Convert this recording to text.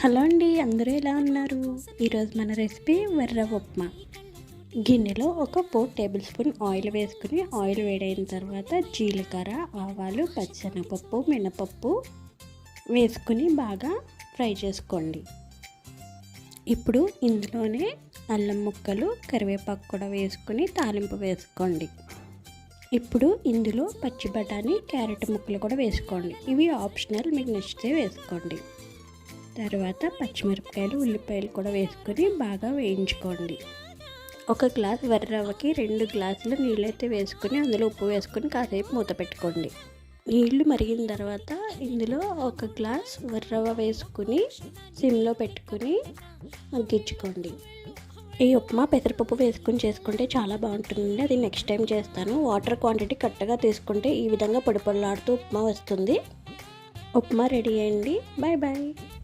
Hello అండి, అందరూ ఎలా ఉన్నారు? ఈరోజు మన రెసిపీ వర్ర ఉప్మా. గిన్నెలో ఒక 4 టేబుల్ స్పూన్ ఆయిల్ వేసుకుని ఆయిల్ వేడైన తర్వాత జీలకర్ర, ఆవాలు, పచ్చెనగపప్పు, మినపప్పు వేసుకుని బాగా ఫ్రై చేసుకోండి. ఇప్పుడు ఇందులోనే అల్లం ముక్కలు, కరివేపాకు కూడా వేసుకుని తాలింపు వేసుకోండి. ఇప్పుడు ఇందులో పచ్చి బఠానీ, క్యారెట్ ముక్కలు కూడా వేసుకోండి. ఇవి ఆప్షనల్, మీకు నచ్చితే వేసుకోండి. తర్వాత పచ్చిమిరపకాయలు, ఉల్లిపాయలు కూడా వేసుకొని బాగా వేయించుకోండి. ఒక గ్లాస్ వరి రవ్వకి 2 గ్లాసులు నీళ్ళైతే వేసుకొని అందులో ఉప్పు వేసుకొని కాసేపు మూత పెట్టుకోండి. నీళ్లు మరిగిన తర్వాత ఇందులో ఒక గ్లాస్ వరి రవ్వ వేసుకుని సిమ్లో పెట్టుకుని మగ్గించుకోండి. ఈ ఉప్మా పెసరపప్పు వేసుకుని చేసుకుంటే చాలా బాగుంటుందండి. అది నెక్స్ట్ టైం చేస్తాను. వాటర్ క్వాంటిటీ కరెక్ట్గా తీసుకుంటే ఈ విధంగా పొడి పొడిలాడుతూ ఉప్మా వస్తుంది. ఉప్మా రెడీ అయ్యింది. Bye bye.